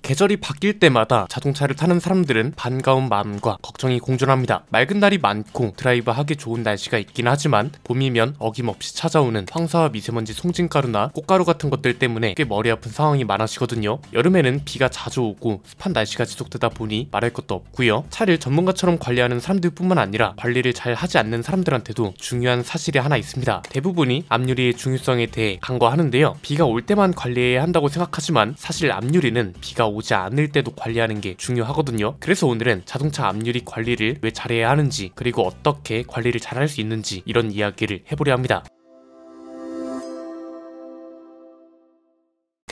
계절이 바뀔 때마다 자동차를 타는 사람들은 반가운 마음과 걱정이 공존합니다. 맑은 날이 많고 드라이브 하기 좋은 날씨가 있긴 하지만 봄이면 어김없이 찾아오는 황사와 미세먼지 송진가루나 꽃가루 같은 것들 때문에 꽤 머리 아픈 상황이 많아지거든요. 여름에는 비가 자주 오고 습한 날씨가 지속되다 보니 말할 것도 없고요. 차를 전문가처럼 관리하는 사람들 뿐만 아니라 관리를 잘 하지 않는 사람들한테도 중요한 사실이 하나 있습니다. 대부분이 앞유리의 중요성에 대해 간과하는데요. 비가 올 때만 관리해야 한다고 생각하지만 사실 앞유리는 비가 오지 않을 때도 관리하는 게 중요하거든요. 그래서 오늘은 자동차 앞유리 관리를 왜 잘해야 하는지, 그리고 어떻게 관리를 잘할 수 있는지, 이런 이야기를 해보려 합니다.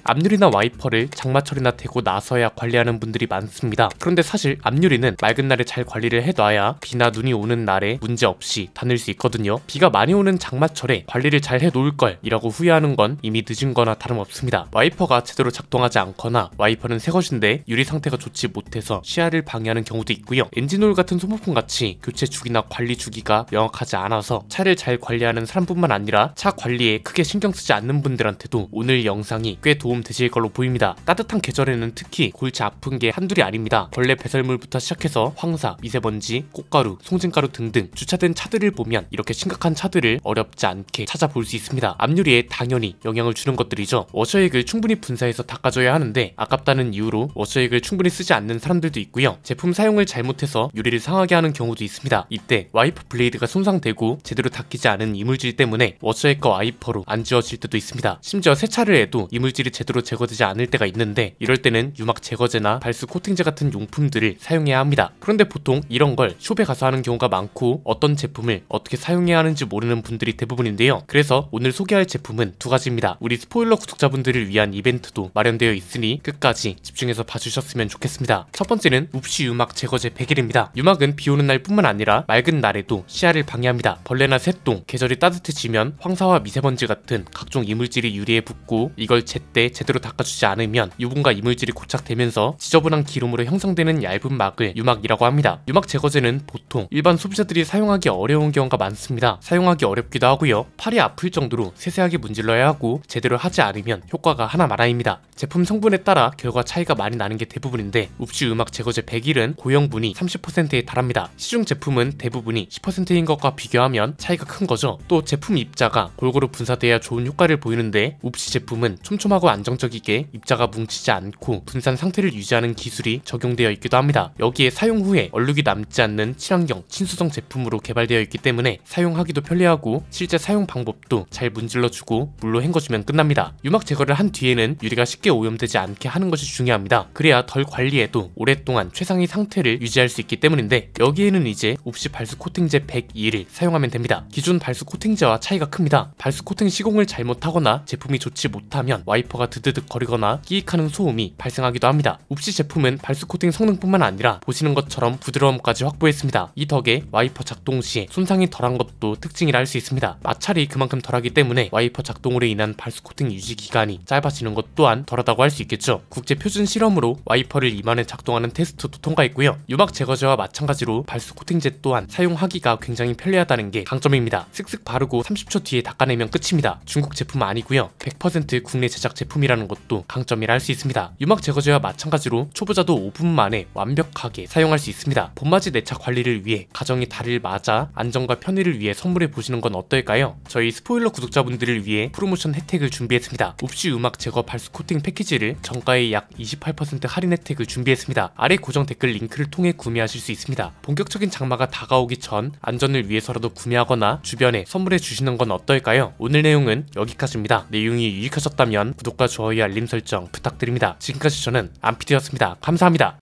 앞유리나 와이퍼를 장마철이나 되고 나서야 관리하는 분들이 많습니다. 그런데 사실 앞유리는 맑은 날에 잘 관리를 해놔야 비나 눈이 오는 날에 문제없이 다닐 수 있거든요. 비가 많이 오는 장마철에 관리를 잘 해놓을걸 이라고 후회하는 건 이미 늦은 거나 다름없습니다. 와이퍼가 제대로 작동하지 않거나 와이퍼는 새것인데 유리 상태가 좋지 못해서 시야를 방해하는 경우도 있고요. 엔진오일 같은 소모품같이 교체 주기나 관리 주기가 명확하지 않아서 차를 잘 관리하는 사람뿐만 아니라 차 관리에 크게 신경 쓰지 않는 분들한테도 오늘 영상이 꽤 도움 되실 걸로 보입니다. 따뜻한 계절에는 특히 골치 아픈 게 한둘이 아닙니다. 벌레 배설물부터 시작해서 황사, 미세먼지, 꽃가루, 송진가루 등등 주차된 차들을 보면 이렇게 심각한 차들을 어렵지 않게 찾아볼 수 있습니다. 앞유리에 당연히 영향을 주는 것들이죠. 워셔액을 충분히 분사해서 닦아줘야 하는데 아깝다는 이유로 워셔액을 충분히 쓰지 않는 사람들도 있고요. 제품 사용을 잘못해서 유리를 상하게 하는 경우도 있습니다. 이때 와이퍼 블레이드가 손상되고 제대로 닦이지 않은 이물질 때문에 워셔액과 와이퍼로 안 지워질 때도 있습니다. 심지어 세차를 해도 이물질이 제대로 제거되지 않을 때가 있는데 이럴 때는 유막 제거제나 발수 코팅제 같은 용품들을 사용해야 합니다. 그런데 보통 이런 걸 숍에 가서 하는 경우가 많고 어떤 제품을 어떻게 사용해야 하는지 모르는 분들이 대부분인데요. 그래서 오늘 소개할 제품은 두 가지입니다. 우리 스포일러 구독자분들을 위한 이벤트도 마련되어 있으니 끝까지 집중해서 봐주셨으면 좋겠습니다. 첫 번째는 웁시 유막 제거제 100일입니다. 유막은 비 오는 날 뿐만 아니라 맑은 날에도 시야를 방해합니다. 벌레나 새똥, 계절이 따뜻해지면 황사와 미세먼지 같은 각종 이물질이 유리에 붙고 이걸 제때 제대로 닦아주지 않으면 유분과 이물질이 고착되면서 지저분한 기름으로 형성되는 얇은 막을 유막이라고 합니다. 유막 제거제는 보통 일반 소비자들이 사용하기 어려운 경우가 많습니다. 사용하기 어렵기도 하고요. 팔이 아플 정도로 세세하게 문질러야 하고 제대로 하지 않으면 효과가 하나마나입니다. 제품 성분에 따라 결과 차이가 많이 나는 게 대부분인데 웁시 유막 제거제 100일은 고형분이 30%에 달합니다. 시중 제품은 대부분이 10%인 것과 비교하면 차이가 큰 거죠. 또 제품 입자가 골고루 분사돼야 좋은 효과를 보이는데 웁시 제품은 촘촘하고 안정적이게 입자가 뭉치지 않고 분산 상태를 유지하는 기술이 적용되어 있기도 합니다. 여기에 사용 후에 얼룩이 남지 않는 친환경, 친수성 제품으로 개발되어 있기 때문에 사용하기도 편리하고 실제 사용 방법도 잘 문질러주고 물로 헹궈주면 끝납니다. 유막 제거를 한 뒤에는 유리가 쉽게 오염되지 않게 하는 것이 중요합니다. 그래야 덜 관리해도 오랫동안 최상위 상태를 유지할 수 있기 때문인데 여기에는 이제 웁시 발수 코팅제 102를 사용하면 됩니다. 기존 발수 코팅제와 차이가 큽니다. 발수 코팅 시공을 잘못하거나 제품이 좋지 못하면 와이퍼가 드드득 거리거나 끼익하는 소음이 발생하기도 합니다. 웁시 제품은 발수 코팅 성능뿐만 아니라 보시는 것처럼 부드러움까지 확보했습니다. 이 덕에 와이퍼 작동 시에 손상이 덜한 것도 특징이라 할 수 있습니다. 마찰이 그만큼 덜하기 때문에 와이퍼 작동으로 인한 발수 코팅 유지 기간이 짧아지는 것 또한 덜하다고 할 수 있겠죠. 국제 표준 실험으로 와이퍼를 이만에 작동하는 테스트도 통과했고요. 유막 제거제와 마찬가지로 발수 코팅제 또한 사용하기가 굉장히 편리하다는 게 강점입니다. 쓱쓱 바르고 30초 뒤에 닦아내면 끝입니다. 중국 제품 아니고요. 100% 국내 제작 제품이라는 것도 강점이라 할 수 있습니다. 유막 제거제와 마찬가지로 초보자도 5분 만에 완벽하게 사용할 수 있습니다. 봄맞이 내 차 관리를 위해 가정이 달을 맞아 안전과 편의를 위해 선물해 보시는 건 어떨까요? 저희 스포일러 구독자분들을 위해 프로모션 혜택을 준비했습니다. 웁시 유막 제거 발수 코팅 패키지를 정가의 약 28% 할인 혜택을 준비했습니다. 아래 고정 댓글 링크를 통해 구매하실 수 있습니다. 본격적인 장마가 다가오기 전 안전을 위해서라도 구매하거나 주변에 선물해 주시는 건 어떨까요? 오늘 내용은 여기까지입니다. 내용이 유익하셨다면 구독과 좋아요, 알림 설정 부탁드립니다. 지금까지 저는 안피디였습니다. 감사합니다.